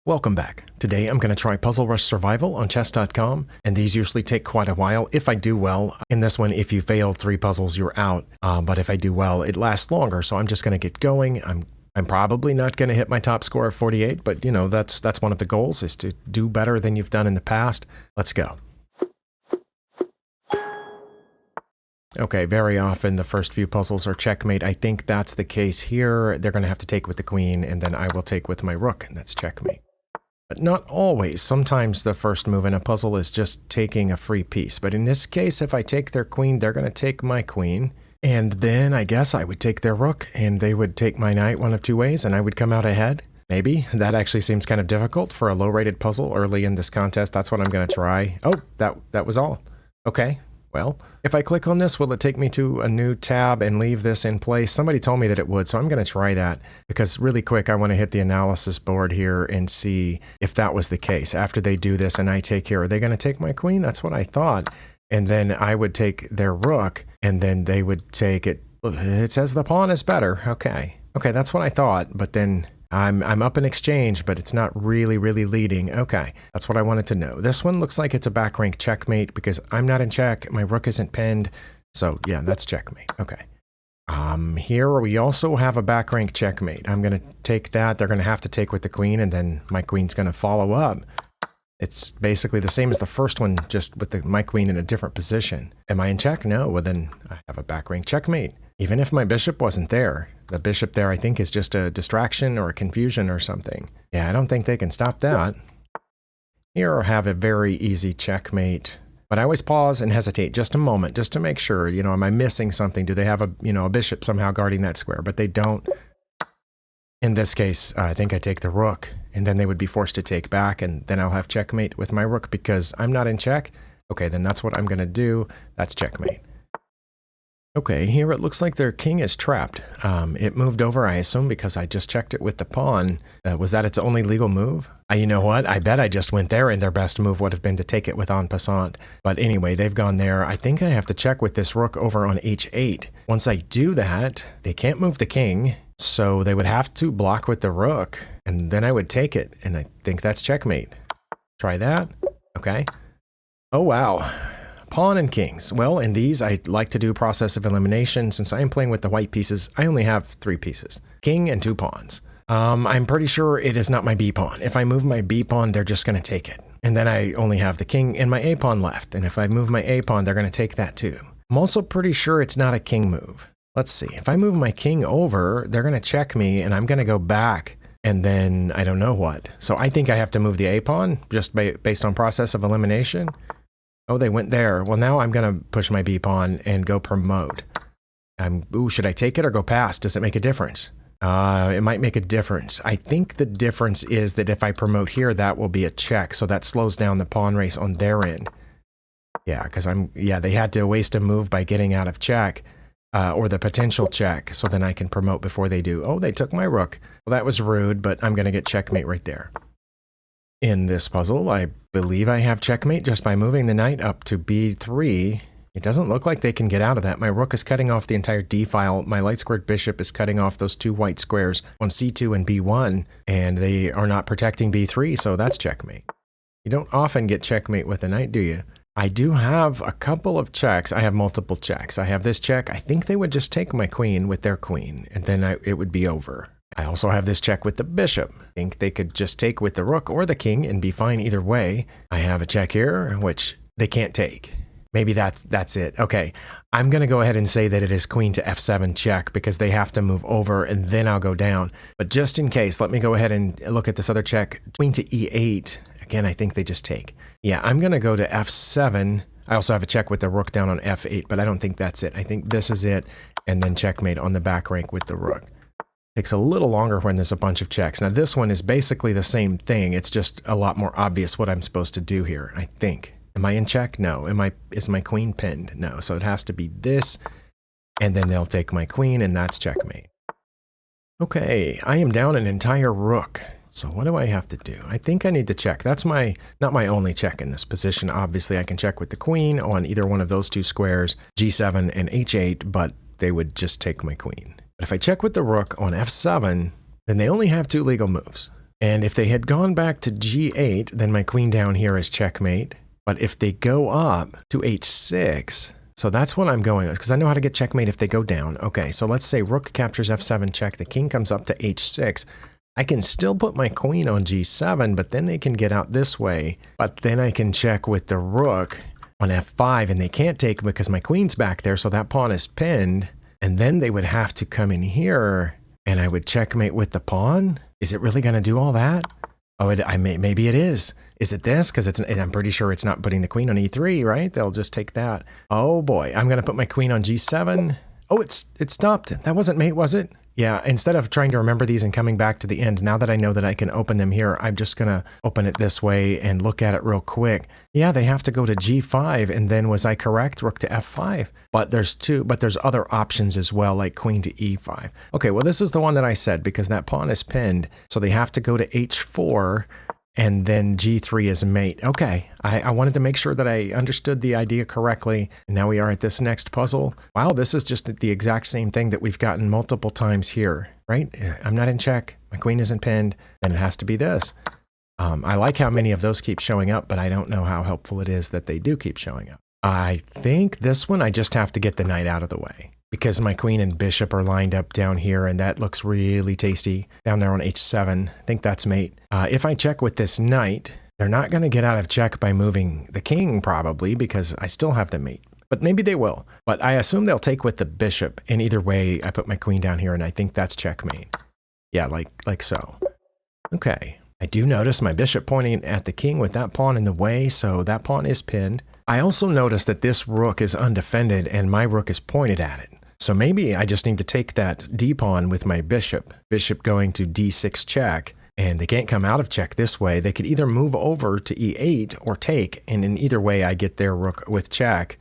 Welcome back. Today I'm going to try Puzzle Rush Survival on chess.com, and these usually take quite a while if I do well. In this one, if you fail 3 puzzles, you're out, but if I do well, it lasts longer, so I'm just going to get going. I'm probably not going to hit my top score of 48, but you know, that's one of the goals, is to do better than you've done in the past. Let's go. Okay, very often the first few puzzles are checkmate. I think that's the case here. They're going to have to take with the queen, and then I will take with my rook, and that's checkmate. But not always. Sometimes the first move in a puzzle is just taking a free piece. But in this case, if I take their queen, they're going to take my queen. And then I guess I would take their rook, and they would take my knight one of two ways, and I would come out ahead. Maybe. That actually seems kind of difficult for a low-rated puzzle early in this contest. That's what I'm going to try. Oh, that was all. Okay. Well, if I click on this, will it take me to a new tab and leave this in place? Somebody told me that it would, so I'm going to try that, because really quick, I want to hit the analysis board here and see if that was the case. After they do this and I take here, are they going to take my queen? That's what I thought. And then I would take their rook, and then they would take it. It says the pawn is better. Okay. Okay, that's what I thought, but then I'm up in exchange, but it's not really leading. Okay, that's what I wanted to know. This one looks like it's a back rank checkmate because I'm not in check. My rook isn't pinned. So yeah, that's checkmate. Okay. Here we also have a back rank checkmate. I'm going to take that. They're going to have to take with the queen, and then my queen's going to follow up. It's basically the same as the first one, just with my queen in a different position. Am I in check? No. Well, then I have a back rank checkmate. Even if my bishop wasn't there. The bishop there, I think, is just a distraction or a confusion or something. Yeah, I don't think they can stop that. Here I have a very easy checkmate. But I always pause and hesitate just a moment, just to make sure, you know, am I missing something? Do they have a bishop somehow guarding that square? But they don't. In this case, I think I take the rook, and then they would be forced to take back, and then I'll have checkmate with my rook because I'm not in check. Okay, then that's what I'm going to do. That's checkmate. Okay, here it looks like their king is trapped. It moved over, I assume, because I just checked it with the pawn. Was that its only legal move? You know what? I bet I just went there, and their best move would have been to take it with en passant. But anyway, they've gone there. I think I have to check with this rook over on h8. Once I do that, they can't move the king, so they would have to block with the rook, and then I would take it, and I think that's checkmate. Try that. Okay. Oh, wow. Pawn and kings. Well, in these, I like to do process of elimination. Since I am playing with the white pieces, I only have 3 pieces. King and 2 pawns. I'm pretty sure it is not my b pawn. If I move my b pawn, they're just going to take it. And then I only have the king and my a pawn left. And if I move my a pawn, they're going to take that too. I'm also pretty sure it's not a king move. Let's see. If I move my king over, they're going to check me, and I'm going to go back. And then I don't know what. So I think I have to move the a pawn just based on process of elimination. Oh, they went there. Well, now I'm going to push my b pawn and go promote. Ooh, should I take it or go past? Does it make a difference? It might make a difference. I think the difference is that if I promote here, that will be a check. So that slows down the pawn race on their end. Yeah, because they had to waste a move by getting out of check, or the potential check. So then I can promote before they do. Oh, they took my rook. Well, that was rude, but I'm going to get checkmate right there. In this puzzle, I believe I have checkmate just by moving the knight up to b3. It doesn't look like they can get out of that. My rook is cutting off the entire d file. My light squared bishop is cutting off those 2 white squares on c2 and b1, and they are not protecting b3, so that's checkmate. You don't often get checkmate with a knight, do you? I do have a couple of checks. I have multiple checks. I have this check. I think they would just take my queen with their queen, and then it would be over. I also have this check with the bishop. I think they could just take with the rook or the king and be fine either way. I have a check here, which they can't take. Maybe that's it. Okay, I'm going to go ahead and say that it is queen to f7 check because they have to move over, and then I'll go down. But just in case, let me go ahead and look at this other check. Queen to e8. Again, I think they just take. Yeah, I'm going to go to f7. I also have a check with the rook down on f8, but I don't think that's it. I think this is it, and then checkmate on the back rank with the rook. Takes a little longer when there's a bunch of checks. Now this one is basically the same thing. It's just a lot more obvious what I'm supposed to do here, I think. Am I in check? No. Is my queen pinned? No. So it has to be this, and then they'll take my queen, and that's checkmate. Okay, I am down an entire rook. So what do I have to do? I think I need to check. That's not my only check in this position. Obviously, I can check with the queen on either one of those 2 squares, g7 and h8, but they would just take my queen. But if I check with the rook on f7, then they only have 2 legal moves. And if they had gone back to g8, then my queen down here is checkmate. But if they go up to h6, so that's what I'm going with, because I know how to get checkmate if they go down. Okay, so let's say rook captures f7 check, the king comes up to h6. I can still put my queen on g7, but then they can get out this way. But then I can check with the rook on f5, and they can't take because my queen's back there, so that pawn is pinned. And then they would have to come in here, and I would checkmate with the pawn. Is it really going to do all that? Oh, maybe it is. Is it this? Because I'm pretty sure it's not putting the queen on e3, right? They'll just take that. Oh boy, I'm going to put my queen on g7. Oh, it stopped. That wasn't mate, was it? Yeah, instead of trying to remember these and coming back to the end, now that I know that I can open them here, I'm just going to open it this way and look at it real quick. Yeah, they have to go to g5, and then was I correct? Rook to f5. But there's other options as well, like queen to e5. Okay, well, this is the one that I said because that pawn is pinned, so they have to go to h4, and then g3 is mate. Okay, I wanted to make sure that I understood the idea correctly. And now we are at this next puzzle. Wow, this is just the exact same thing that we've gotten multiple times here, right? I'm not in check. My queen isn't pinned. Then it has to be this. I like how many of those keep showing up, but I don't know how helpful it is that they do keep showing up. I think this one, I just have to get the knight out of the way, because my queen and bishop are lined up down here, and that looks really tasty down there on h7. I think that's mate. If I check with this knight, they're not going to get out of check by moving the king, probably, because I still have the mate. But maybe they will. But I assume they'll take with the bishop. And either way, I put my queen down here, and I think that's checkmate. Yeah, like so. Okay. I do notice my bishop pointing at the king with that pawn in the way, so that pawn is pinned. I also notice that this rook is undefended, and my rook is pointed at it. So maybe I just need to take that d-pawn with my bishop. Bishop going to d6 check, and they can't come out of check this way. They could either move over to e8 or take, and in either way I get their rook with check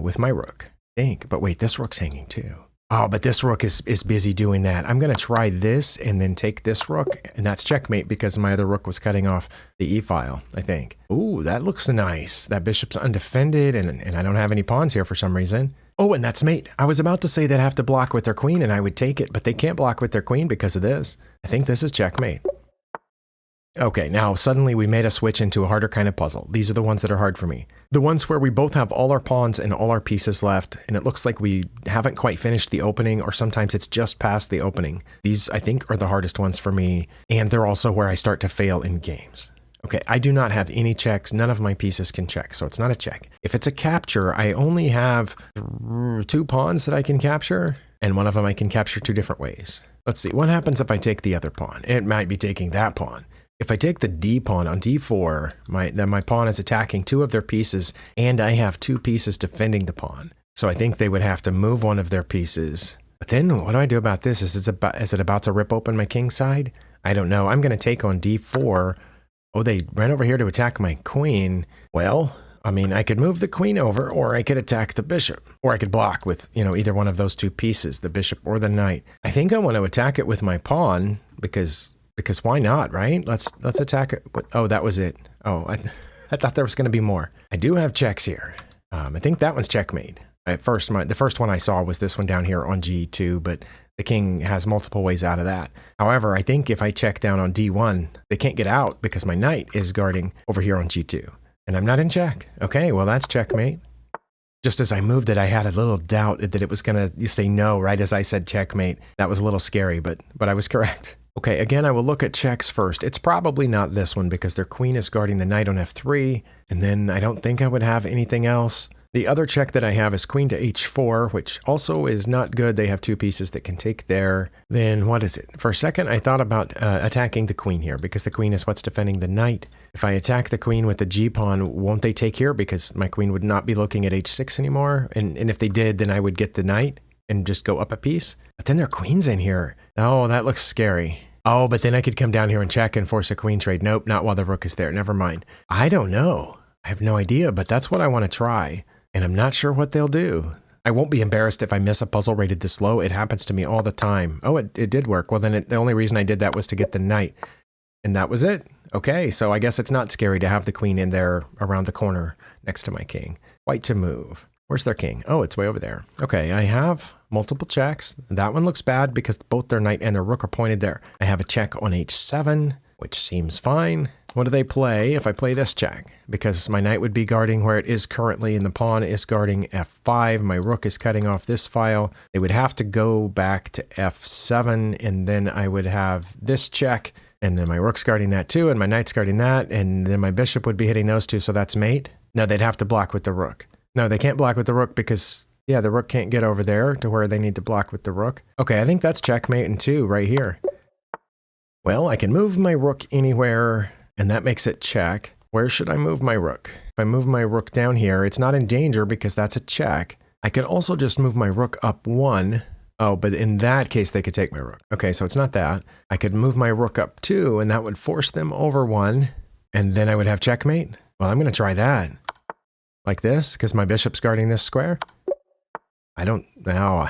with my rook. I think, but wait, this rook's hanging too. Oh, but this rook is busy doing that. I'm going to try this and then take this rook, and that's checkmate because my other rook was cutting off the e-file, I think. Ooh, that looks nice. That bishop's undefended, and I don't have any pawns here for some reason. Oh, and that's mate. I was about to say they'd have to block with their queen, and I would take it, but they can't block with their queen because of this. I think this is checkmate. Okay, now suddenly we made a switch into a harder kind of puzzle. These are the ones that are hard for me. The ones where we both have all our pawns and all our pieces left, and it looks like we haven't quite finished the opening, or sometimes it's just past the opening. These, I think, are the hardest ones for me, and they're also where I start to fail in games. Okay, I do not have any checks. None of my pieces can check, so it's not a check. If it's a capture, I only have 2 pawns that I can capture, and one of them I can capture 2 different ways. Let's see, what happens if I take the other pawn? It might be taking that pawn. If I take the d pawn on d4, then my pawn is attacking 2 of their pieces, and I have 2 pieces defending the pawn. So I think they would have to move one of their pieces. But then what do I do about this? Is it about to rip open my king's side? I don't know. I'm going to take on d4. Oh, they ran over here to attack my queen. Well, I mean, I could move the queen over, or I could attack the bishop, or I could block with, either one of those 2 pieces, the bishop or the knight. I think I want to attack it with my pawn because why not, right? Let's attack it. Oh, that was it. Oh, I thought there was going to be more. I do have checks here. I think that one's checkmate. At first, the first one I saw was this one down here on g2, but the king has multiple ways out of that. However, I think if I check down on d1, they can't get out because my knight is guarding over here on g2. And I'm not in check. Okay, well, that's checkmate. Just as I moved it, I had a little doubt that it was going to say no right as I said checkmate. That was a little scary, but I was correct. Okay, again, I will look at checks first. It's probably not this one because their queen is guarding the knight on f3, and then I don't think I would have anything else. The other check that I have is queen to h4, which also is not good. They have 2 pieces that can take there. Then what is it? For a second, I thought about attacking the queen here because the queen is what's defending the knight. If I attack the queen with the g-pawn, won't they take here because my queen would not be looking at h6 anymore? And if they did, then I would get the knight and just go up a piece. But then their queen's in here. Oh, that looks scary. Oh, but then I could come down here and check and force a queen trade. Nope, not while the rook is there. Never mind. I don't know. I have no idea, but that's what I want to try. And I'm not sure what they'll do. I won't be embarrassed if I miss a puzzle rated this low. It happens to me all the time. Oh, it did work. Well, then the only reason I did that was to get the knight. And that was it. Okay, so I guess it's not scary to have the queen in there around the corner next to my king. White to move. Where's their king? Oh, it's way over there. Okay, I have multiple checks. That one looks bad because both their knight and their rook are pointed there. I have a check on h7. which seems fine. What do they play if I play this check? Because my knight would be guarding where it is currently, and the pawn is guarding f5. My rook is cutting off this file. They would have to go back to f7, and then I would have this check, and then my rook's guarding that too, and my knight's guarding that, and then my bishop would be hitting those two, so that's mate. No, they'd have to block with the rook. No, they can't block with the rook because, yeah, the rook can't get over there to where they need to block with the rook. Okay, I think that's checkmate in 2 right here. Well, I can move my rook anywhere, and that makes it check. Where should I move my rook? If I move my rook down here, it's not in danger because that's a check. I could also just move my rook up 1. Oh, but in that case, they could take my rook. Okay, so it's not that. I could move my rook up 2, and that would force them over 1, and then I would have checkmate. Well, I'm going to try that. Like this, because my bishop's guarding this square. I don't know.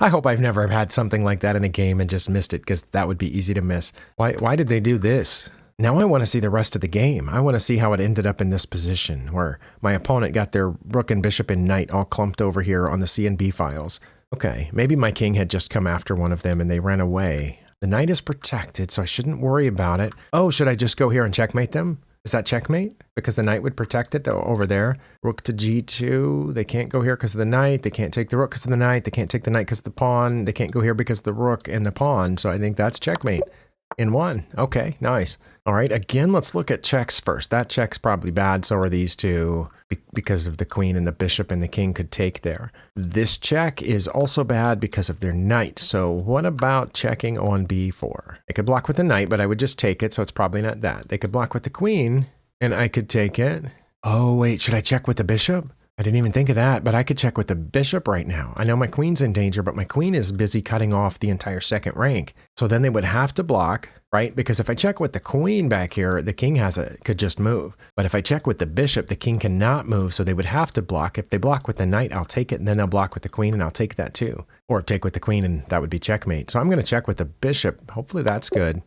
I hope I've never had something like that in a game and just missed it, because that would be easy to miss. Why did they do this? Now I want to see the rest of the game. I want to see how it ended up in this position, where my opponent got their rook and bishop and knight all clumped over here on the C and B files. Okay, maybe my king had just come after one of them and they ran away. The knight is protected, so I shouldn't worry about it. Oh, should I just go here and checkmate them? Is that checkmate? Because the knight would protect it over there. Rook to g2. They can't go here because of the knight. They can't take the rook because of the knight. They can't take the knight because of the pawn. They can't go here because of the rook and the pawn. So I think that's checkmate in 1. Okay, nice. All right, again, let's look at checks first. That check's probably bad. So are these two, because of the queen and the bishop and the king could take there. This check is also bad because of their knight. So what about checking on b4? They could block with the knight, but I would just take it, so it's probably not that. They could block with the queen, and I could take it. Oh, wait, should I check with the bishop? I didn't even think of that, but I could check with the bishop right now. I know my queen's in danger, but my queen is busy cutting off the entire second rank. So then they would have to block, right? Because if I check with the queen back here, the king could just move. But if I check with the bishop, the king cannot move, so they would have to block. If they block with the knight, I'll take it, and then they'll block with the queen, and I'll take that too. Or take with the queen, and that would be checkmate. So I'm going to check with the bishop. Hopefully that's good.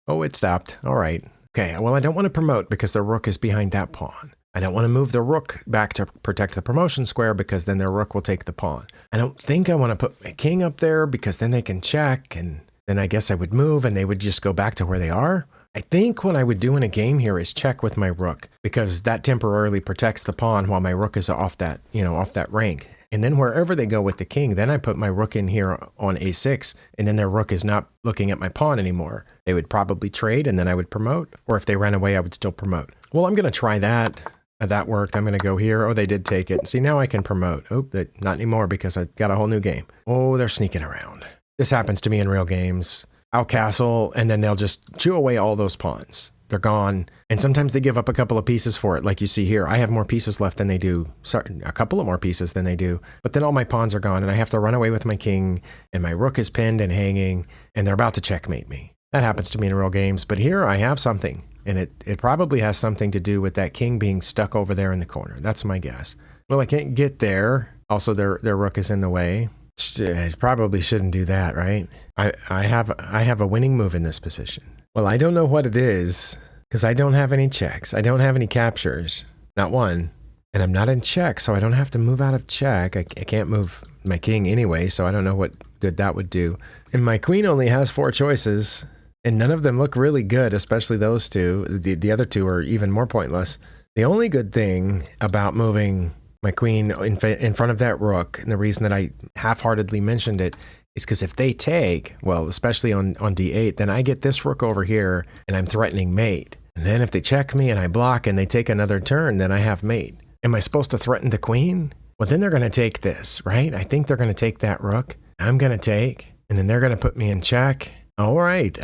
Oh, it stopped. All right. Okay, well, I don't want to promote because the rook is behind that pawn. I don't want to move the rook back to protect the promotion square because then their rook will take the pawn. I don't think I want to put my king up there because then they can check, and then I guess I would move and they would just go back to where they are. I think what I would do in a game here is check with my rook because that temporarily protects the pawn while my rook is off that, off that rank. And then wherever they go with the king, then I put my rook in here on a6, and then their rook is not looking at my pawn anymore. They would probably trade, and then I would promote. Or if they ran away, I would still promote. Well, I'm going to try that. That worked. I'm going to go here. Oh, they did take it. See, now I can promote. Oh, not anymore because I got a whole new game. Oh, they're sneaking around. This happens to me in real games. I'll castle, and then they'll just chew away all those pawns. They're gone. And sometimes they give up a couple of pieces for it, like you see here. I have more pieces left than they do. Sorry, a couple of more pieces than they do. But then all my pawns are gone, and I have to run away with my king, and my rook is pinned and hanging, and they're about to checkmate me. That happens to me in real games. But here I have something. And it probably has something to do with that king being stuck over there in the corner. That's my guess. Well, I can't get there. Also, their rook is in the way. I probably shouldn't do that, right? I have a winning move in this position. Well, I don't know what it is because I don't have any checks. I don't have any captures. Not one. And I'm not in check, so I don't have to move out of check. I can't move my king anyway, so I don't know what good that would do. And my queen only has 4 choices. And none of them look really good, especially those two. The other two are even more pointless. The only good thing about moving my queen in front of that rook, and the reason that I half-heartedly mentioned it, is because if they take, well, especially on d8, then I get this rook over here, and I'm threatening mate. And then if they check me and I block and they take another turn, then I have mate. Am I supposed to threaten the queen? Well, then they're going to take this, right? I think they're going to take that rook. I'm going to take, and then they're going to put me in check. All right.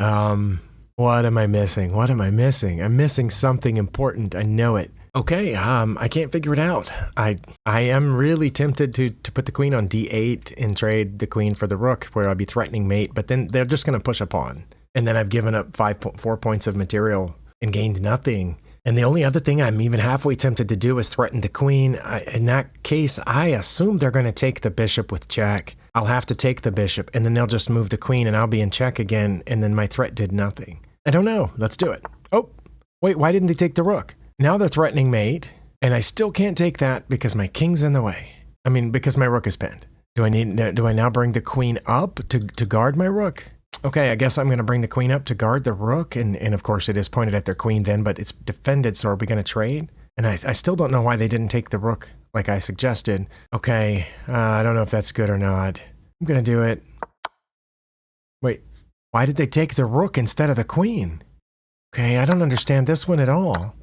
What am I missing? What am I missing? I'm missing something important. I know it. Okay. I can't figure it out. I am really tempted to put the queen on d8 and trade the queen for the rook where I'll be threatening mate, but then they're just going to push a pawn. And then I've given up 4 points of material and gained nothing. And the only other thing I'm even halfway tempted to do is threaten the queen. In that case, I assume they're going to take the bishop with check. I'll have to take the bishop, and then they'll just move the queen, and I'll be in check again, and then my threat did nothing. I don't know. Let's do it. Oh, wait, why didn't they take the rook? Now they're threatening mate, and I still can't take that because my king's in the way. I mean, because my rook is pinned. Do I now bring the queen up to guard my rook? Okay, I guess I'm going to bring the queen up to guard the rook. And of course, it is pointed at their queen then, but it's defended, so are we going to trade? And I still don't know why they didn't take the rook like I suggested. Okay, I don't know if that's good or not. I'm going to do it. Wait, why did they take the rook instead of the queen? Okay, I don't understand this one at all.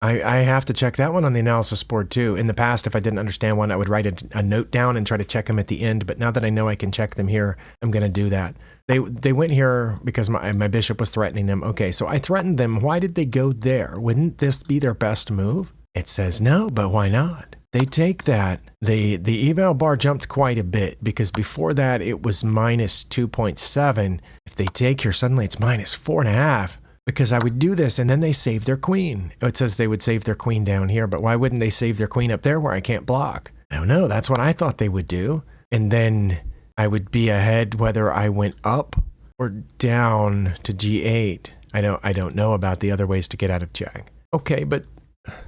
I have to check that one on the analysis board too. In the past, if I didn't understand one, I would write a note down and try to check them at the end. But now that I know I can check them here, I'm going to do that. They went here because my bishop was threatening them. Okay, so I threatened them. Why did they go there? Wouldn't this be their best move? It says no, but why not? They take that. The eval bar jumped quite a bit because before that it was minus 2.7. If they take here, suddenly it's minus 4.5. Because I would do this and then they save their queen. It says they would save their queen down here, but why wouldn't they save their queen up there where I can't block? I don't know. That's what I thought they would do. And then I would be ahead whether I went up or down to g8. I don't know about the other ways to get out of check. Okay, but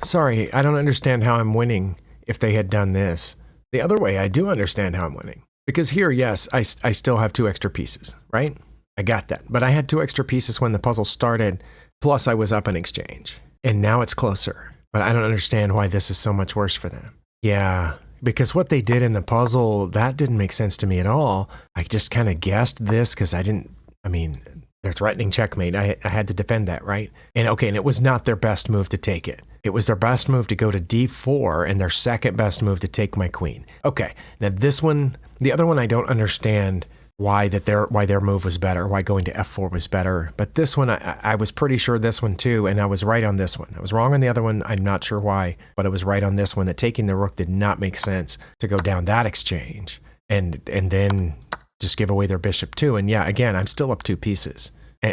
sorry, I don't understand how I'm winning if they had done this. The other way, I do understand how I'm winning. Because here, yes, I still have 2 extra pieces, right? I got that. But I had 2 extra pieces when the puzzle started, plus I was up in exchange. And now it's closer. But I don't understand why this is so much worse for them. Yeah, because what they did in the puzzle, that didn't make sense to me at all. I just kind of guessed this because they're threatening checkmate. I had to defend that, right? And okay, and it was not their best move to take it. It was their best move to go to d4 and their second best move to take my queen. Okay, now this one, the other one I don't understand why their move was better, why going to f4 was better. But this one, I was pretty sure this one too, and I was right on this one. I was wrong on the other one, I'm not sure why, but I was right on this one, that taking the rook did not make sense to go down that exchange and then just give away their bishop too. And yeah, again, I'm still up 2 pieces.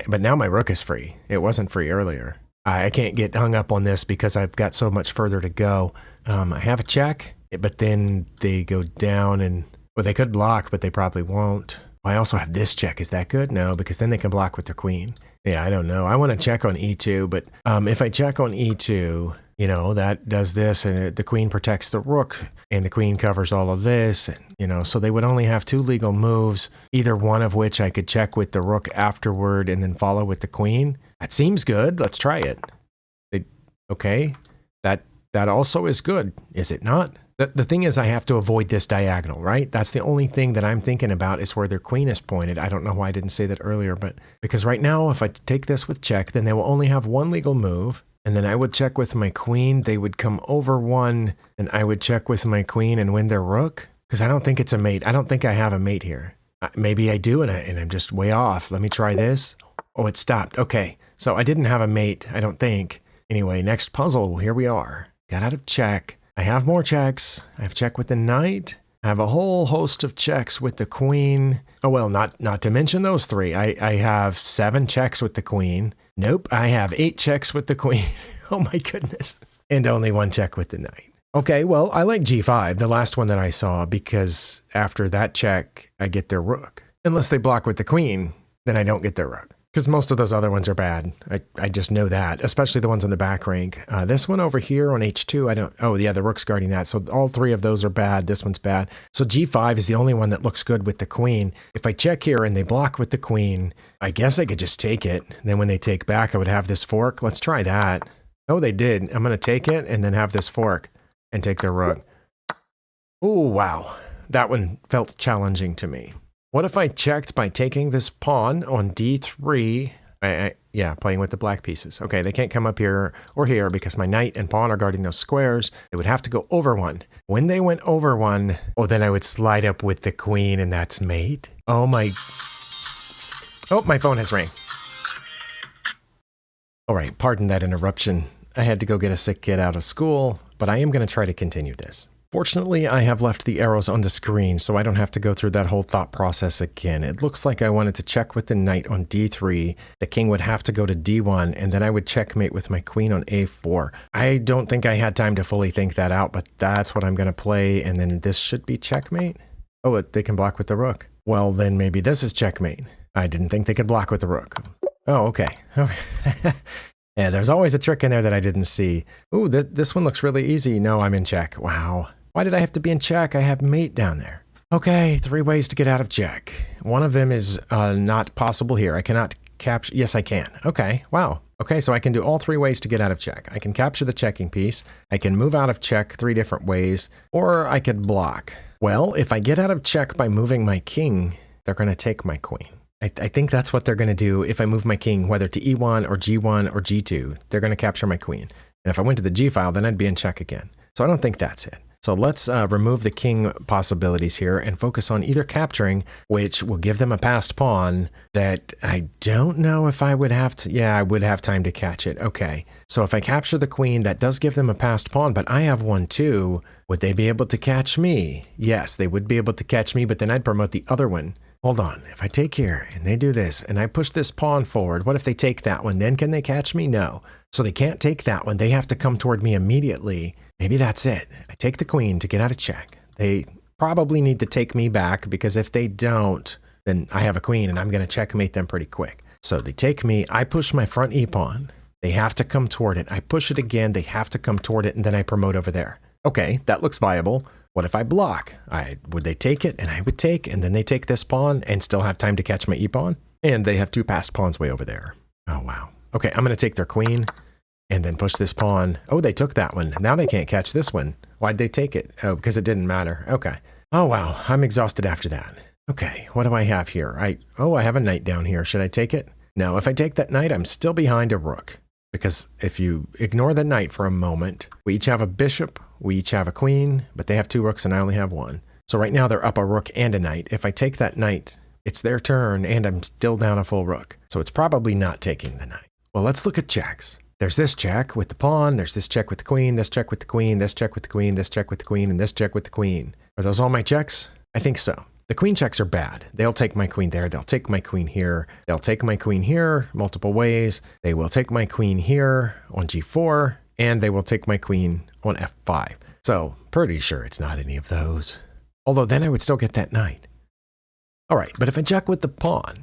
But now my rook is free. It wasn't free earlier. I can't get hung up on this because I've got so much further to go. I have a check, but then they go down and, well, they could block, but they probably won't. I also have this check. Is that good? No, because then they can block with their queen. Yeah, I don't know. I want to check on e2, but if I check on e2, that does this, and the queen protects the rook, and the queen covers all of this, and, so they would only have 2 legal moves, either one of which I could check with the rook afterward and then follow with the queen. That seems good. Let's try it. Okay, that also is good, is it not? The thing is, I have to avoid this diagonal, right? That's the only thing that I'm thinking about is where their queen is pointed. I don't know why I didn't say that earlier, but because right now, if I take this with check, then they will only have 1 legal move. And then I would check with my queen. They would come over 1, and I would check with my queen and win their rook. Because I don't think it's a mate. I don't think I have a mate here. Maybe I do, and I'm just way off. Let me try this. Oh, it stopped. Okay, so I didn't have a mate, I don't think. Anyway, next puzzle. Here we are. Got out of check. I have more checks. I have check with the knight. I have a whole host of checks with the queen. Oh, well, not to mention those 3. I have 7 checks with the queen. Nope, I have 8 checks with the queen. Oh my goodness. And only 1 check with the knight. Okay, well, I like g5, the last one that I saw, because after that check, I get their rook. Unless they block with the queen, then I don't get their rook. Because most of those other ones are bad. I just know that, especially the ones in the back rank. This one over here on h2, oh yeah, the rook's guarding that. So all 3 of those are bad. This one's bad. So g5 is the only one that looks good with the queen. If I check here and they block with the queen, I guess I could just take it. Then when they take back, I would have this fork. Let's try that. Oh, they did. I'm going to take it and then have this fork and take their rook. Oh, wow. That one felt challenging to me. What if I checked by taking this pawn on d3? Yeah, playing with the black pieces. Okay, they can't come up here or here because my knight and pawn are guarding those squares. They would have to go over 1. When they went over 1, oh, then I would slide up with the queen and that's mate. Oh, my phone has rang. All right, pardon that interruption. I had to go get a sick kid out of school, but I am going to try to continue this. Fortunately, I have left the arrows on the screen, so I don't have to go through that whole thought process again. It looks like I wanted to check with the knight on d3, the king would have to go to d1, and then I would checkmate with my queen on a4. I don't think I had time to fully think that out, but that's what I'm going to play, and then this should be checkmate? Oh, they can block with the rook. Well, then maybe this is checkmate. I didn't think they could block with the rook. Oh, okay. Yeah, there's always a trick in there that I didn't see. Ooh, this one looks really easy. No, I'm in check. Wow. Why did I have to be in check? I have mate down there. Okay, 3 ways to get out of check. One of them is not possible here. I cannot capture. Yes, I can. Okay, wow. Okay, so I can do all 3 ways to get out of check. I can capture the checking piece. I can move out of check 3 different ways, or I could block. Well, if I get out of check by moving my king, they're going to take my queen. I think that's what they're going to do if I move my king, whether to E1 or G1 or G2. They're going to capture my queen. And if I went to the G file, then I'd be in check again. So I don't think that's it. So let's remove the king possibilities here and focus on either capturing, which will give them a passed pawn that I don't know if I would have to. Yeah, I would have time to catch it. Okay. So if I capture the queen, that does give them a passed pawn, but I have one too. Would they be able to catch me? Yes, they would be able to catch me, but then I'd promote the other one. Hold on, if I take here and they do this and I push this pawn forward, what if they take that one? Then can they catch me? No. So they can't take that one. They have to come toward me immediately. Maybe that's it. I take the queen to get out of check. They probably need to take me back because if they don't, then I have a queen and I'm going to checkmate them pretty quick. So they take me, I push my front e-pawn. They have to come toward it. I push it again. They have to come toward it and then I promote over there. Okay, that looks viable. What if I block? Would they take it? And I would take, and then they take this pawn and still have time to catch my e-pawn? And they have 2 passed pawns way over there. Oh, wow. Okay, I'm going to take their queen and then push this pawn. Oh, they took that one. Now they can't catch this one. Why'd they take it? Oh, because it didn't matter. Okay. Oh, wow. I'm exhausted after that. Okay, what do I have here? I have a knight down here. Should I take it? No, if I take that knight, I'm still behind a rook. Because if you ignore the knight for a moment, we each have a bishop, we each have a queen, but they have 2 rooks and I only have 1. So right now they're up a rook and a knight. If I take that knight, it's their turn and I'm still down a full rook. So it's probably not taking the knight. Well, let's look at checks. There's this check with the pawn, there's this check with the queen, this check with the queen, this check with the queen, this check with the queen, and this check with the queen. Are those all my checks? I think so. The queen checks are bad. They'll take my queen there. They'll take my queen here. They'll take my queen here multiple ways. They will take my queen here on G4, and they will take my queen on F5. So pretty sure it's not any of those. Although then I would still get that knight. All right, but if I check with the pawn,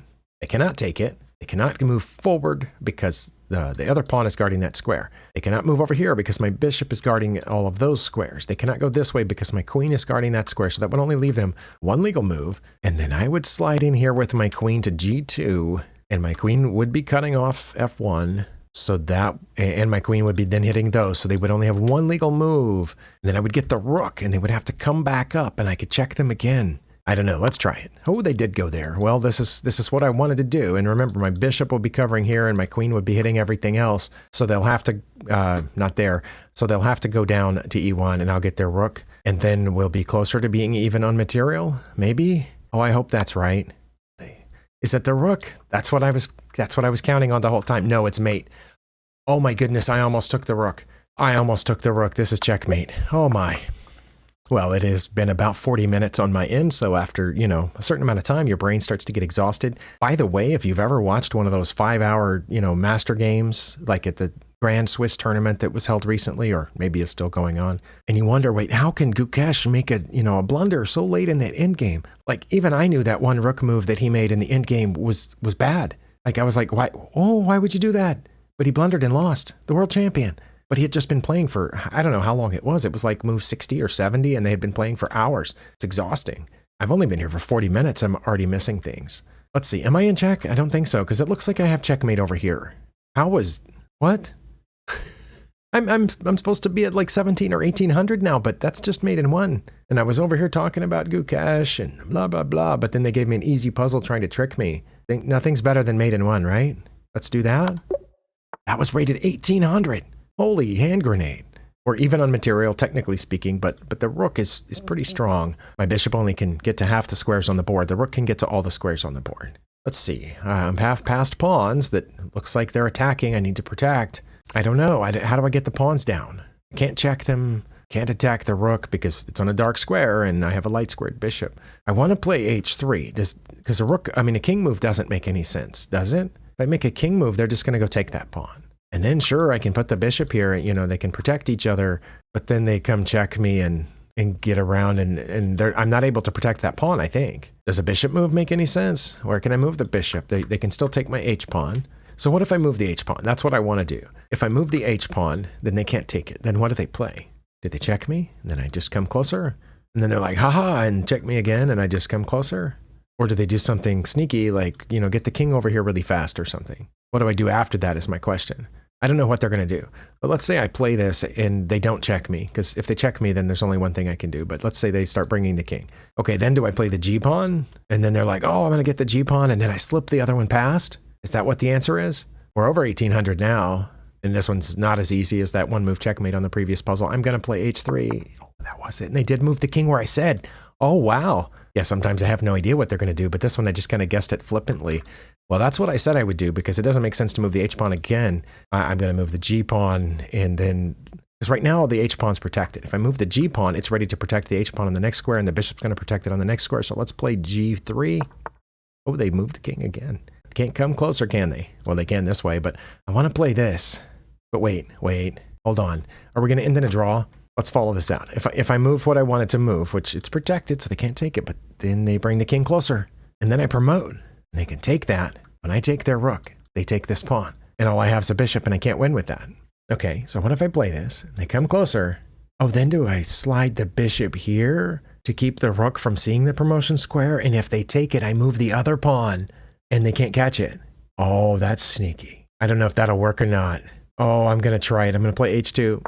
they cannot take it. They cannot move forward because the other pawn is guarding that square. They cannot move over here because my bishop is guarding all of those squares. They cannot go this way because my queen is guarding that square. So that would only leave them 1 legal move. And then I would slide in here with my queen to G2 and my queen would be cutting off F1. So that, and my queen would be then hitting those. So they would only have 1 legal move. And then I would get the rook and they would have to come back up and I could check them again. I don't know. Let's try it. Oh, they did go there. Well, this is what I wanted to do. And remember, my bishop will be covering here and my queen would be hitting everything else. So they'll have to, not there. So they'll have to go down to E1 and I'll get their rook. And then we'll be closer to being even on material. Maybe. Oh, I hope that's right. Is it the rook? That's what I was counting on the whole time. No, it's mate. Oh my goodness. I almost took the rook. This is checkmate. Oh my. Well, it has been about 40 minutes on my end, so after, a certain amount of time, your brain starts to get exhausted. By the way, if you've ever watched one of those 5-hour, master games, like at the Grand Swiss tournament that was held recently, or maybe is still going on, and you wonder, wait, how can Gukesh make a blunder so late in that end game? Like, even I knew that one rook move that he made in the end game was bad. Like, I was like, why would you do that? But he blundered and lost, the world champion. But he had just been playing for, I don't know how long it was. It was like move 60 or 70, and they had been playing for hours. It's exhausting. I've only been here for 40 minutes. I'm already missing things. Let's see. Am I in check? I don't think so, because it looks like I have checkmate over here. What? I'm supposed to be at like 17 or 1800 now, but that's just mate in 1. And I was over here talking about Gukesh and blah, blah, blah. But then they gave me an easy puzzle trying to trick me. Think nothing's better than mate in 1, right? Let's do that. That was rated 1800. Holy hand grenade. Or even on material, technically speaking, but the rook is pretty strong. My bishop only can get to half the squares on the board. The rook can get to all the squares on the board. Let's see. I'm half past pawns that looks like they're attacking. I need to protect. I don't know. How do I get the pawns down? I can't check them. Can't attack the rook because it's on a dark square and I have a light squared bishop. I want to play h3 because a king move doesn't make any sense, does it? If I make a king move, they're just going to go take that pawn. And then sure, I can put the bishop here, they can protect each other, but then they come check me and get around and I'm not able to protect that pawn, I think. Does a bishop move make any sense? Or can I move the bishop? They can still take my h-pawn. So what if I move the h-pawn? That's what I want to do. If I move the h-pawn, then they can't take it. Then what do they play? Did they check me? And then I just come closer? And then they're like, haha, and check me again, and I just come closer? Or do they do something sneaky, like, you know, get the king over here really fast or something? What do I do after that is my question. I don't know what they're going to do. But let's say I play this and they don't check me, because if they check me, then there's only one thing I can do. But let's say they start bringing the king. Okay, then do I play the g-pawn? And then they're like, oh, I'm going to get the g-pawn, and then I slip the other one past? Is that what the answer is? We're over 1800 now, and this one's not as easy as that one move checkmate on the previous puzzle. I'm going to play h3. Oh, that was it. And they did move the king where I said. Oh, wow. Yeah, sometimes I have no idea what they're going to do, but this one I just kind of guessed it flippantly. Well, that's what I said I would do, because it doesn't make sense to move the h-pawn again. I'm going to move the g-pawn, and then, because right now the h-pawn's protected. If I move the g-pawn, it's ready to protect the h-pawn on the next square, and the bishop's going to protect it on the next square. So let's play g3. Oh, they moved the king again. Can't come closer, can they? Well, they can this way, but I want to play this. But wait, hold on. Are we going to end in a draw? Let's follow this out. If I move what I wanted to move, which it's protected, so they can't take it, but then they bring the king closer, and then I promote, and they can take that. When I take their rook, they take this pawn, and all I have is a bishop, and I can't win with that. Okay, so what if I play this? They come closer. Oh, then do I slide the bishop here to keep the rook from seeing the promotion square? And if they take it, I move the other pawn, and they can't catch it. Oh, that's sneaky. I don't know if that'll work or not. Oh, I'm going to try it. I'm going to play h2.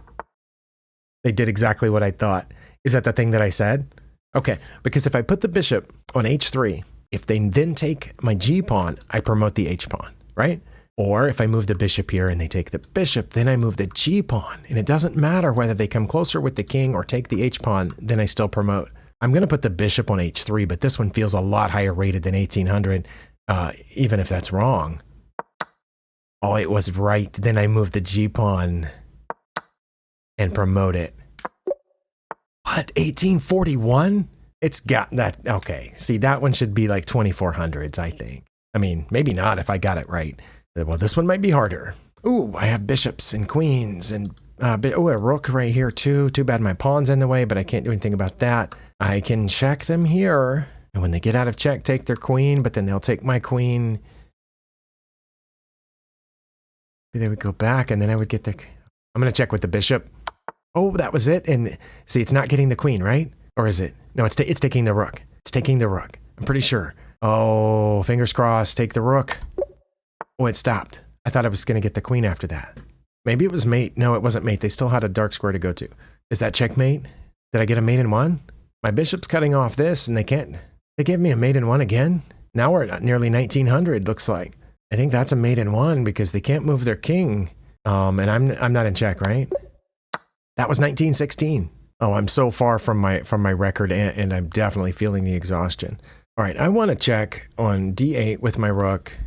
They did exactly what I thought. Is that the thing that I said? Okay, because if I put the bishop on h3, if they then take my g-pawn, I promote the h-pawn, right? Or if I move the bishop here and they take the bishop, then I move the g-pawn. And it doesn't matter whether they come closer with the king or take the h-pawn, then I still promote. I'm going to put the bishop on h3, but this one feels a lot higher rated than 1800, even if that's wrong. Oh, it was right. Then I move the g-pawn and promote it. What? 1841? It's got that. Okay. See, that one should be like 2400s, I think. I mean, maybe not if I got it right. Well, this one might be harder. Ooh, I have bishops and queens and a rook right here too. Too bad my pawn's in the way, but I can't do anything about that. I can check them here. And when they get out of check, take their queen, but then they'll take my queen. They would go back and then I would get the... I'm going to check with the bishop. Oh, that was it. And see, it's not getting the queen, right? Or is it? No, it's taking the rook. It's taking the rook. I'm pretty sure. Oh, fingers crossed. Take the rook. Oh, it stopped. I thought I was going to get the queen after that. Maybe it was mate. No, it wasn't mate. They still had a dark square to go to. Is that checkmate? Did I get a mate in one? My bishop's cutting off this and they can't. They gave me a mate in one again? Now we're at nearly 1900, looks like. I think that's a mate in one because they can't move their king. And I'm not in check, right? That was 1916. Oh, I'm so far from my record, and I'm definitely feeling the exhaustion. All right, I want to check on d8 with my rook.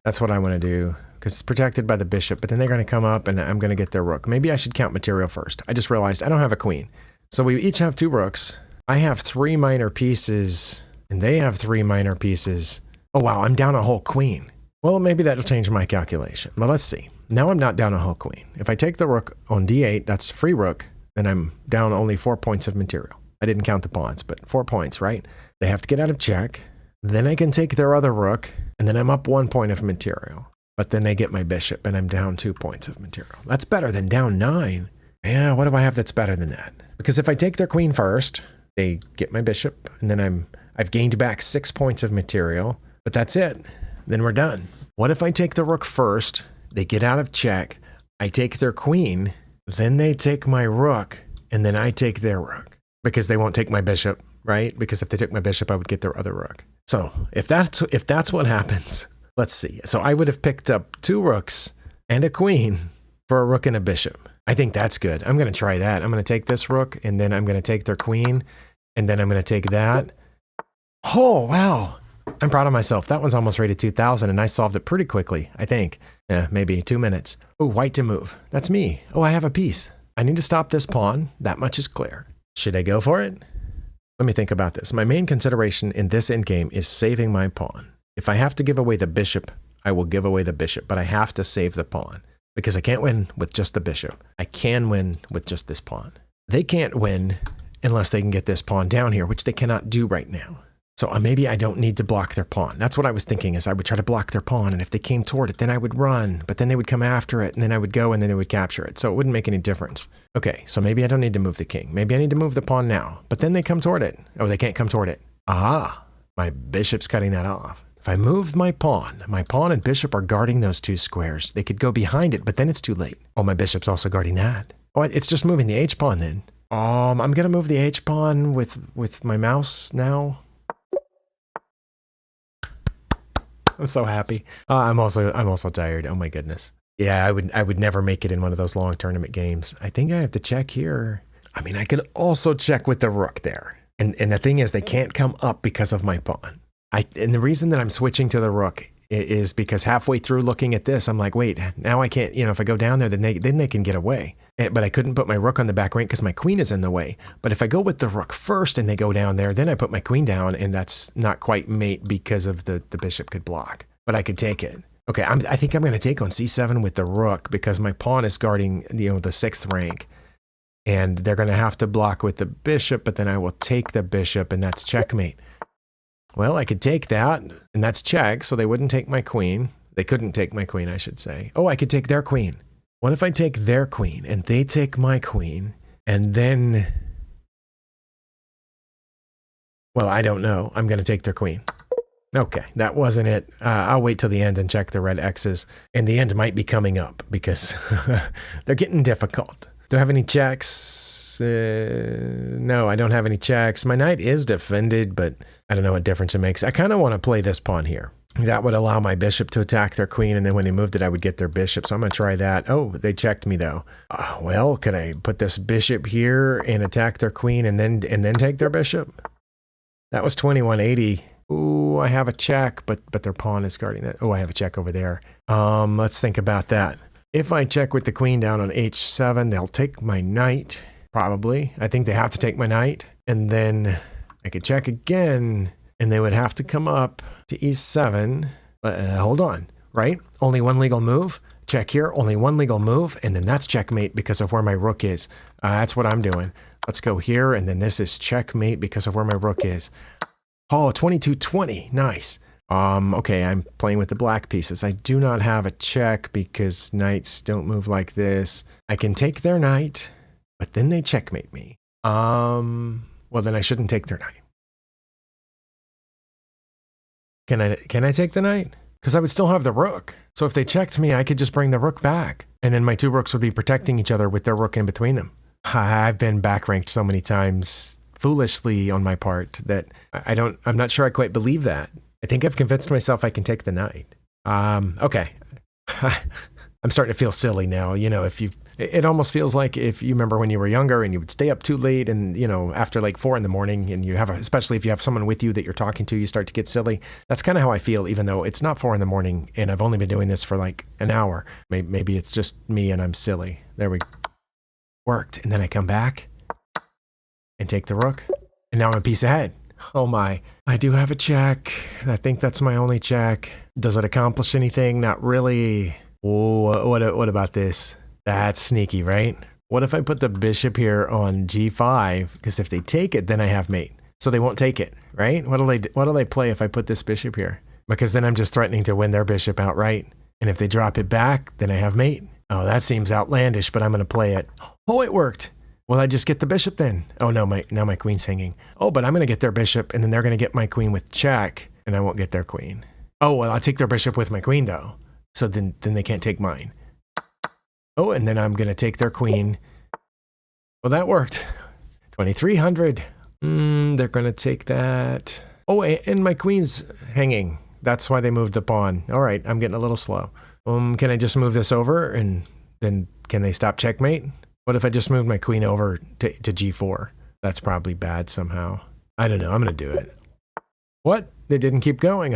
That's what I want to do because it's protected by the bishop, but then they're going to come up and I'm going to get their rook. Maybe I should count material first. I just realized I don't have a queen. So we each have 2 rooks. I have 3 minor pieces, and they have 3 minor pieces. Oh, wow, I'm down a whole queen. Well, maybe that'll change my calculation. But let's see. Now I'm not down a whole queen. If I take the rook on d8, that's free rook, then I'm down only 4 points of material. I didn't count the pawns, but 4 points, right? They have to get out of check. Then I can take their other rook, and then I'm up 1 point of material. But then they get my bishop, and I'm down 2 points of material. That's better than down 9. Yeah, what do I have that's better than that? Because if I take their queen first, they get my bishop, and then I've gained back 6 points of material, but that's it. Then we're done. What if I take the rook first, they get out of check, I take their queen, then they take my rook, and then I take their rook. Because they won't take my bishop, right? Because if they took my bishop, I would get their other rook. So if that's what happens, let's see. So I would have picked up 2 rooks and a queen for a rook and a bishop. I think that's good. I'm going to try that. I'm going to take this rook, and then I'm going to take their queen, and then I'm going to take that. Oh, wow. I'm proud of myself. That one's almost rated 2000, and I solved it pretty quickly, I think. Yeah, maybe 2 minutes. Oh, white to move. That's me. Oh, I have a piece. I need to stop this pawn. That much is clear. Should I go for it? Let me think about this. My main consideration in this endgame is saving my pawn. If I have to give away the bishop, I will give away the bishop, but I have to save the pawn because I can't win with just the bishop. I can win with just this pawn. They can't win unless they can get this pawn down here, which they cannot do right now. So maybe I don't need to block their pawn. That's what I was thinking, is I would try to block their pawn, and if they came toward it, then I would run, but then they would come after it, and then I would go, and then they would capture it. So it wouldn't make any difference. Okay, so maybe I don't need to move the king. Maybe I need to move the pawn now, but then they come toward it. Oh, they can't come toward it. Ah, my bishop's cutting that off. If I move my pawn and bishop are guarding those two squares. They could go behind it, but then it's too late. Oh, my bishop's also guarding that. Oh, it's just moving the h-pawn then. I'm going to move the h-pawn with my mouse now. I'm so happy. I'm also tired. Oh my goodness. Yeah, I would never make it in one of those long tournament games. I think I have to check here. I mean, I could also check with the rook there. And the thing is, they can't come up because of my pawn. And the reason that I'm switching to the rook is because halfway through looking at this, I'm like, wait, now I can't, if I go down there, then they can get away. But I couldn't put my rook on the back rank because my queen is in the way. But if I go with the rook first and they go down there, then I put my queen down, and that's not quite mate because of the bishop could block. But I could take it. Okay, I think I'm going to take on c7 with the rook because my pawn is guarding, the 6th rank. And they're going to have to block with the bishop, but then I will take the bishop, and that's checkmate. Well, I could take that, and that's check, so they wouldn't take my queen. They couldn't take my queen, I should say. Oh, I could take their queen. What if I take their queen, and they take my queen, and then... Well, I don't know. I'm going to take their queen. Okay, that wasn't it. I'll wait till the end and check the red X's. And the end might be coming up, because they're getting difficult. Do I have any checks? No, I don't have any checks. My knight is defended, but I don't know what difference it makes. I kind of want to play this pawn here. That would allow my bishop to attack their queen, and then when he moved it, I would get their bishop. So I'm going to try that. Oh, they checked me, though. Well, can I put this bishop here and attack their queen and then take their bishop? That was 2180. Ooh, I have a check, but their pawn is guarding it. Oh, I have a check over there. Let's think about that. If I check with the queen down on h7, they'll take my knight, probably. I think they have to take my knight. And then I could check again, and they would have to come up to e7. Hold on, right? Only one legal move. Check here, only one legal move, and then that's checkmate because of where my rook is. That's what I'm doing. Let's go here, and then this is checkmate because of where my rook is. Oh, 2220, nice. Okay, I'm playing with the black pieces. I do not have a check because knights don't move like this. I can take their knight, but then they checkmate me. Well, then I shouldn't take their knight. Can I take the knight? Because I would still have the rook. So if they checked me, I could just bring the rook back. And then my two rooks would be protecting each other with their rook in between them. I've been back ranked so many times, foolishly on my part, that I'm not sure I quite believe that. I think I've convinced myself I can take the knight. Okay. I'm starting to feel silly now. It almost feels like if you remember when you were younger and you would stay up too late and, after like 4 a.m, and you have, especially if you have someone with you that you're talking to, you start to get silly. That's kind of how I feel, even though it's not 4 a.m. and I've only been doing this for like an hour. Maybe it's just me and I'm silly. There we go. Worked. And then I come back and take the rook. And now I'm a piece ahead. Oh my, I do have a check. I think that's my only check. Does it accomplish anything? Not really. Oh, what about this? That's sneaky, right? What if I put the bishop here on g5? Because if they take it, then I have mate. So they won't take it, right? What'll they play if I put this bishop here? Because then I'm just threatening to win their bishop outright. And if they drop it back, then I have mate. Oh, that seems outlandish, but I'm going to play it. Oh, it worked. Will I just get the bishop then? Oh no, now my queen's hanging. Oh, but I'm going to get their bishop, and then they're going to get my queen with check, and I won't get their queen. Oh, well, I'll take their bishop with my queen, though. So then they can't take mine. Oh, and then I'm going to take their queen. Well, that worked. 2300. They're going to take that. Oh, and my queen's hanging. That's why they moved the pawn. All right, I'm getting a little slow. Can I just move this over, and then can they stop checkmate? What if I just moved my queen over to g4? That's probably bad somehow. I don't know. I'm going to do it. What? They didn't keep going.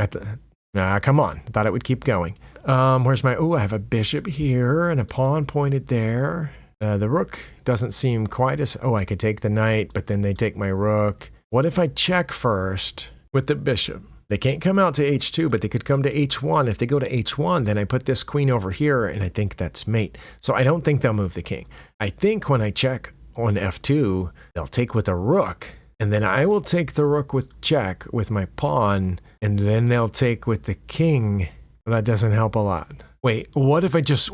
Come on. I thought it would keep going. Where's my... Oh, I have a bishop here and a pawn pointed there. The rook doesn't seem quite as... Oh, I could take the knight, but then they take my rook. What if I check first with the bishop? They can't come out to h2, but they could come to h1. If they go to h1, then I put this queen over here, and I think that's mate. So I don't think they'll move the king. I think when I check on f2, they'll take with a rook, And then I will take the rook with check with my pawn, and then they'll take with the king. That doesn't help a lot. Wait, what if I just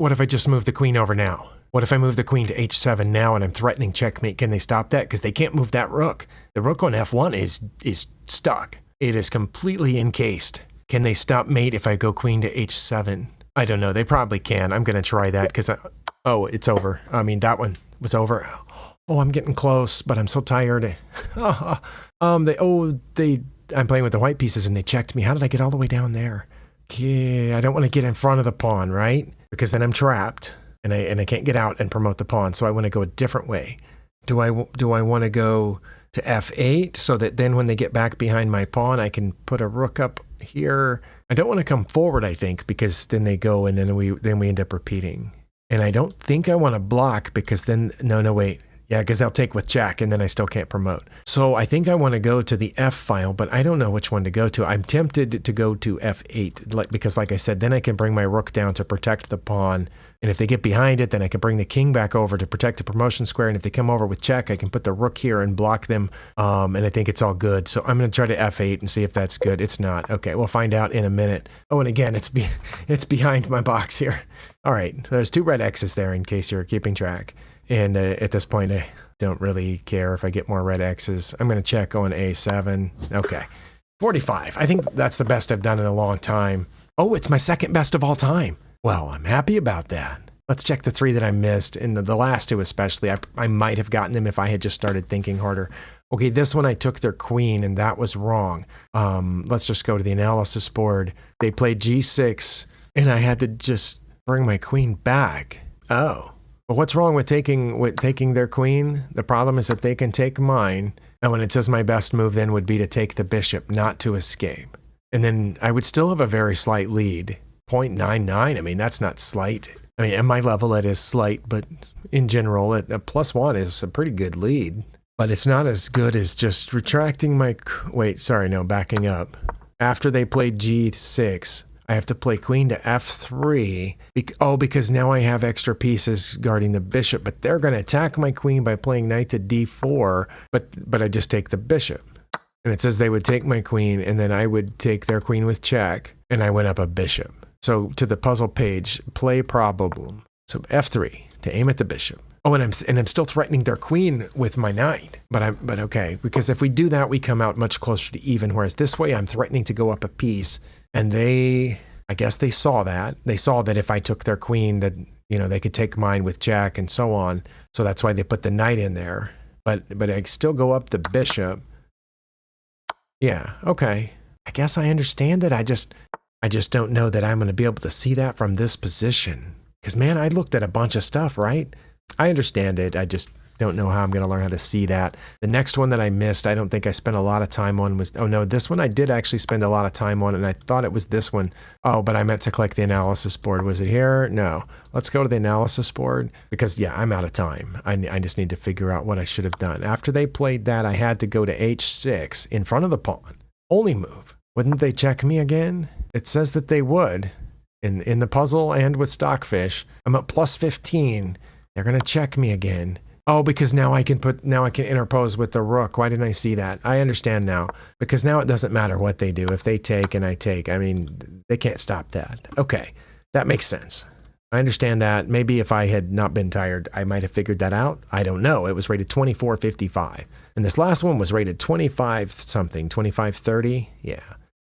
move the queen over now? What if I move the queen to h7 now and I'm threatening checkmate? Can they stop that? Because they can't move that rook. The rook on f1 is stuck. It is completely encased. Can they stop mate if I go queen to h7? I don't know. They probably can. I'm going to try that because oh, it's over. I mean, that one was over. Oh, I'm getting close, but I'm so tired. I'm playing with the white pieces and they checked me. How did I get all the way down there? Okay, I don't want to get in front of the pawn, right? Because then I'm trapped and I can't get out and promote the pawn. So I want to go a different way. Do I want to go to f8 so that then when they get back behind my pawn, I can put a rook up here? I don't want to come forward, I think, because then they go and then we end up repeating. And I don't think I want to block because then, no, wait. Yeah, because they'll take with check and then I still can't promote. So I think I want to go to the F file, but I don't know which one to go to. I'm tempted to go to F8 because like I said, then I can bring my rook down to protect the pawn. And if they get behind it, then I can bring the king back over to protect the promotion square. And if they come over with check, I can put the rook here and block them. And I think it's all good. So I'm going to try to F8 and see if that's good. It's not. Okay, we'll find out in a minute. Oh, and again, it's behind my box here. All right, there's 2 red X's there in case you're keeping track. And at this point, I don't really care if I get more red X's. I'm going to check on A7. Okay. 45. I think that's the best I've done in a long time. Oh, it's my second best of all time. Well, I'm happy about that. Let's check the 3 that I missed. And the last 2 especially, I might have gotten them if I had just started thinking harder. Okay, this one I took their queen, and that was wrong. Let's just go to the analysis board. They played G6, and I had to just bring my queen back. Oh. But what's wrong with taking their queen? The problem is that they can take mine. And when it says my best move then would be to take the bishop, not to escape. And then I would still have a very slight lead. 0.99, I mean, that's not slight. I mean, at my level it is slight, but in general, a +1 is a pretty good lead. But it's not as good as just retracting my, backing up. After they played G6, I have to play queen to f3. Because now I have extra pieces guarding the bishop, but they're going to attack my queen by playing knight to d4, but I just take the bishop. And it says they would take my queen, and then I would take their queen with check, and I went up a bishop. So to the puzzle page, play problem. So f3 to aim at the bishop. Oh, and I'm still threatening their queen with my knight. But okay, because if we do that, we come out much closer to even, whereas this way I'm threatening to go up a piece. And I guess they saw that. They saw that if I took their queen, that, they could take mine with jack and so on. So that's why they put the knight in there. But I still go up the bishop. Yeah, okay. I guess I understand it. I just don't know that I'm going to be able to see that from this position. Because, man, I looked at a bunch of stuff, right? I understand it. I just don't know how I'm going to learn how to see that. The next one that I missed, I don't think I spent a lot of time on was, oh no, this one I did actually spend a lot of time on, and I thought it was this one. Oh, but I meant to click the analysis board. Was it here? No. Let's go to the analysis board because, yeah, I'm out of time. I just need to figure out what I should have done. After they played that, I had to go to h6 in front of the pawn. Only move. Wouldn't they check me again? It says that they would. In the puzzle and with Stockfish, I'm at +15. They're going to check me again. Oh, because now I can interpose with the rook. Why didn't I see that? I understand now. Because now it doesn't matter what they do. If they take and I take, I mean, they can't stop that. Okay, that makes sense. I understand that. Maybe if I had not been tired, I might have figured that out. I don't know. It was rated 2455. And this last one was rated 25 something, 2530. Yeah.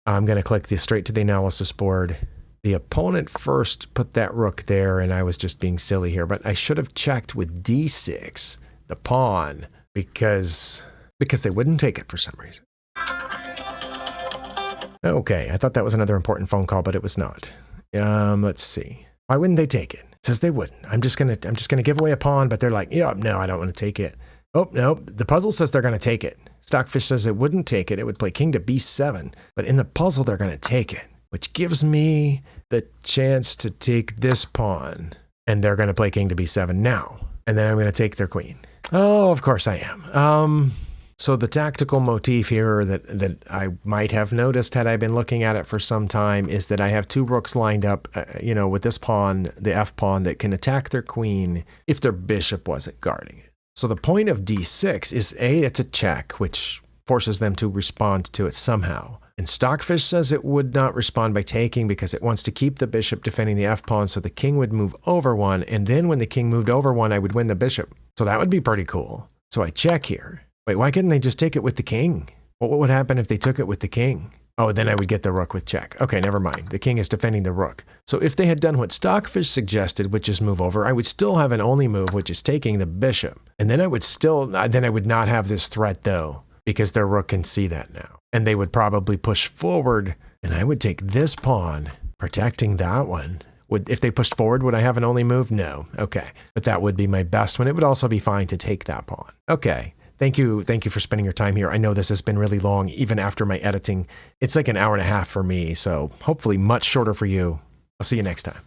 I'm going to click straight to the analysis board. The opponent first put that rook there, and I was just being silly here, but I should have checked with d6, the pawn, because they wouldn't take it for some reason. Okay, I thought that was another important phone call, but it was not. Let's see. Why wouldn't they take it? It says they wouldn't. I'm just gonna give away a pawn, but they're like, yeah, no, I don't want to take it. Oh, no, the puzzle says they're gonna take it. Stockfish says it wouldn't take it. It would play king to b7, but in the puzzle, they're gonna take it, which gives me the chance to take this pawn, and they're going to play king to b7 now, and then I'm going to take their queen. Oh, of course I am. So the tactical motif here that I might have noticed had I been looking at it for some time is that I have 2 rooks lined up, with this pawn, the f pawn, that can attack their queen if their bishop wasn't guarding it. So the point of d6 is it's a check, which forces them to respond to it somehow. And Stockfish says it would not respond by taking because it wants to keep the bishop defending the f-pawn so the king would move over one, and then when the king moved over one, I would win the bishop. So that would be pretty cool. So I check here. Wait, why couldn't they just take it with the king? What would happen if they took it with the king? Oh, then I would get the rook with check. Okay, never mind. The king is defending the rook. So if they had done what Stockfish suggested, which is move over, I would still have an only move, which is taking the bishop. And then I would not have this threat though, because their rook can see that now. And they would probably push forward, and I would take this pawn, protecting that one. If they pushed forward, would I have an only move? No. Okay. But that would be my best one. It would also be fine to take that pawn. Okay. Thank you for spending your time here. I know this has been really long, even after my editing. It's like an hour and a half for me, so hopefully much shorter for you. I'll see you next time.